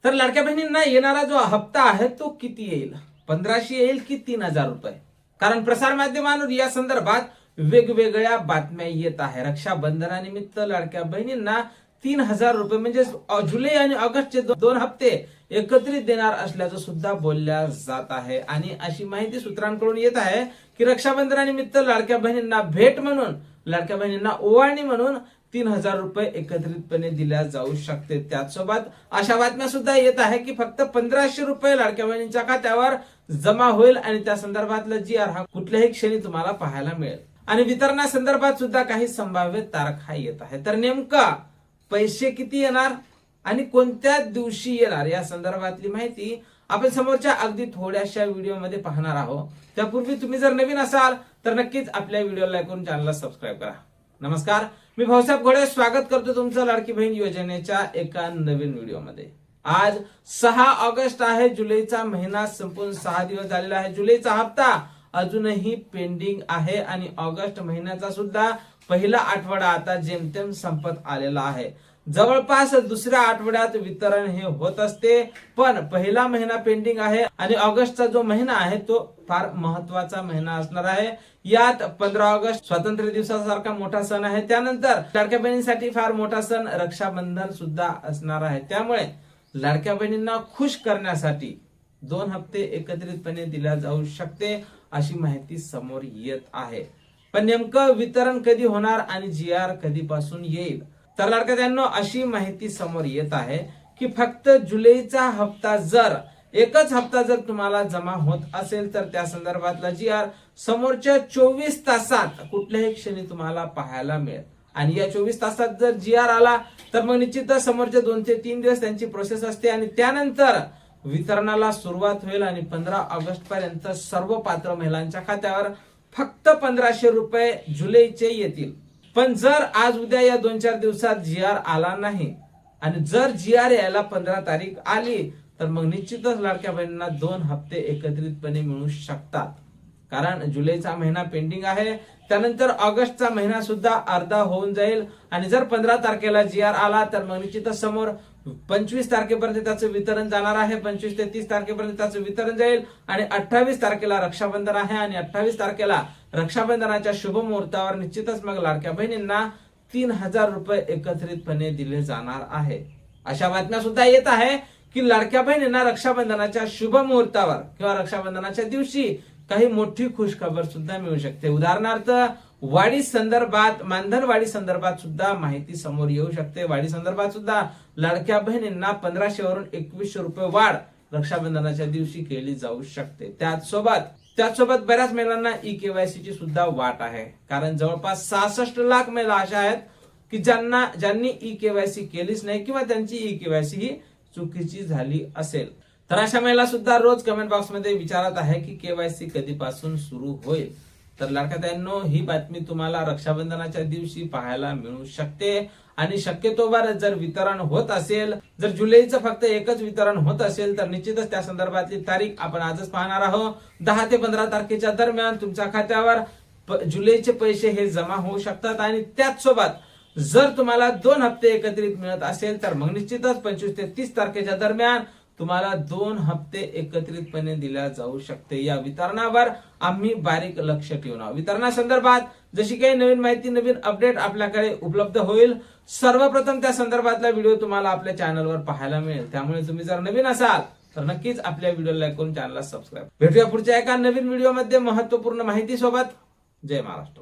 तर लाडक्या बहिणींना येणारा जो हप्ता आहे तो किती येईल? 1500 येईल की 3000 रुपये? कारण प्रसार माध्यमांवर या संदर्भात वेगवेगळ्या बातम्या येत आहे. रक्षाबंधनानिमित्त लाडक्या बहिणींना 3000 रुपये म्हणजे जुलै आणि ऑगस्टचे दोन हप्ते एकत्रित देणार असल्याचं सुद्धा बोलल्या जात आहे. आणि अशी माहिती सूत्रांकडून येत आहे की रक्षाबंधनानिमित्त लाडक्या बहिणींना भेट म्हणून, लाडक्या बहिणींना ओवाळणी म्हणून 3000 रुपये एकत्रितपणे दिल्या जाऊ शकते. त्याचसोबत अशा बातम्या सुद्धा येत आहे की फक्त 1500 रुपये लाडक्या बहिणींच्या खात्यावर जमा होईल आणि त्या संदर्भातलं GR हा कुठल्याही क्षणी तुम्हाला पाहायला मिळेल. आणि वितरणासंदर्भात सुद्धा काही संभाव्य तारखा येत आहे. तर नेमका पैसे किती येणार आणि कोणत्या दिवशी येणार या संदर्भातली माहिती आपण समोरच्या अगदी थोड्याशा व्हिडिओमध्ये पाहणार आहोत. त्यापूर्वी तुम्ही जर नवीन असाल तर नक्कीच आपल्या व्हिडिओला लाईक करून चॅनलला सबस्क्राईब करा. नमस्कार, मी भाऊसाहेब घोडे स्वागत करतो तुमचं लाडकी बहीण योजनेच्या एका नवीन व्हिडिओमध्ये. आज 6 ऑगस्ट आहे. जुलैचा महिना संपून 6 दिवस झालेला आहे. जुलैचा हप्ता अजूनही पेंडिंग आहे आणि ऑगस्ट महिन्याचा सुद्धा पहिला आठवडा आता जेमतेम संपत आलेला आहे. जवळपास दुसऱ्या आठवड्यात वितरण हे होत असते, पण पहिला महिना पेंडिंग आहे आणि ऑगस्टचा जो महिना आहे तो फार महत्वाचा महिना असणार आहे. यात 15 ऑगस्ट स्वातंत्र्य दिवसासारखा मोठा सण आहे. त्यानंतर लाडक्या बहिणींसाठी फार मोठा सण रक्षाबंधन सुद्धा असणार आहे. त्यामुळे लाडक्या बहिणींना खुश करण्यासाठी 2 हप्ते एकत्रितपणे दिल्या जाऊ शकते अशी माहिती समोर येत आहे. पण नेमकं वितरण कधी होणार आणि GR कधीपासून येईल? तर लाडक्यांनो, अशी माहिती समोर येत आहे की फक्त जुलैचा हप्ता एकच हप्ता जर तुम्हाला जमा होत असेल तर त्या संदर्भातला GR समोरच्या 24 तासात कुठल्याही क्षणी तुम्हाला पाहायला मिळेल. आणि या 24 तासात जर GR आला तर मग निश्चितच समोरचे 2 ते 3 दिवस त्यांची प्रोसेस असते आणि त्यानंतर वितरणाला सुरुवात होईल आणि 15 ऑगस्ट पर्यंत सर्व पात्र महिलांच्या खात्यावर फक्त 1500 रुपये जुलैचे येतील. पण जर आज उद्या या 2-4 दिवसात GR आला नाही आणि जर GR यायला 15 तारीख आली तर मग निश्चितच लाडक्या बहिणींना 2 हप्ते एकत्रितपणे मिळू शकतात. कारण जुलैचा महिना पेंडिंग आहे. त्यानंतर ऑगस्टचा महिना सुद्धा अर्धा होऊन जाईल आणि जर 15 तारखेला GR आला तर मग निश्चितच समोर 25 तारखेपर्यंत त्याचं वितरण जाणार आहे. 25 ते 30 तारखेपर्यंत त्याचं वितरण जाईल आणि 28 तारखेला रक्षाबंधन आहे आणि 28 तारखेला रक्षाबंधनाच्या शुभ मुहूर्तावर निश्चितच मग लाडक्या बहिणींना 3000 रुपये एकत्रितपणे दिले जाणार आहे. अशा बातम्या सुद्धा येत आहे की लाडक्या बहिणींना रक्षाबंधनाच्या शुभ मुहूर्तावर किंवा रक्षाबंधनाच्या दिवशी काही मोठी खुशखबर सुद्धा मिळू शकते. उदाहरणार्थ वाढी संदर्भात, मानधन वाढी संदर्भात सुद्धा माहिती समोर येऊ शकते. वाढी संदर्भात सुद्धा लाडक्या बहिणींना 1500 वरून 2100 रुपये वाढ रक्षाबंधनाच्या दिवशी केली जाऊ शकते. त्याचसोबत बऱ्याच महिलांना EKYC ची सुद्धा वाट आहे. कारण जवळपास 66 लाख महिला अशा आहेत की ज्यांनी EKYC केलीच नाही किंवा त्यांची EKYC ही चुकीची झाली असेल. तर अशा महिला सुद्धा रोज कमेंट बॉक्स मध्ये विचारत आहे की KYC कधीपासून सुरू होईल. तर लाडक्यांनो, ही बातमी तुम्हाला रक्षाबंधनाच्या दिवशी पाहायला मिळू शकते आणि शक्यतोवर जर वितरण होत असेल, जर जुलैचं फक्त एकच वितरण होत असेल तर निश्चितच त्या संदर्भातली तारीख आपण आजच पाहणार आहोत. 10 ते 15 तारखेच्या दरम्यान तुमच्या खात्यावर जुलैचे पैसे हे जमा होऊ शकतात आणि त्याचसोबत जर तुम्हाला 2 हप्ते एकत्रित मिळत असेल तर मग निश्चितच 25 ते 30 तारखेच्या दरम्यान तुम्हाला 2 हप्ते एकत्रितपणे दिल्या जाऊ शकते. या वितरणावर आम्ही बारीक लक्ष ठेवून आहोत. वितरणासंदर्भात जशी काही नवीन माहिती, नवीन अपडेट आपल्याकडे उपलब्ध होईल, सर्वप्रथम त्या संदर्भातला व्हिडिओ तुम्हाला आपल्या चॅनलवर पाहायला मिळेल. त्यामुळे तुम्ही जर नवीन असाल तर नक्कीच आपल्या व्हिडिओला लाईक करून चॅनलला सबस्क्राईब. भेटूया पुढच्या एका नवीन व्हिडिओमध्ये महत्त्वपूर्ण माहिती सोबत. जय महाराष्ट्र.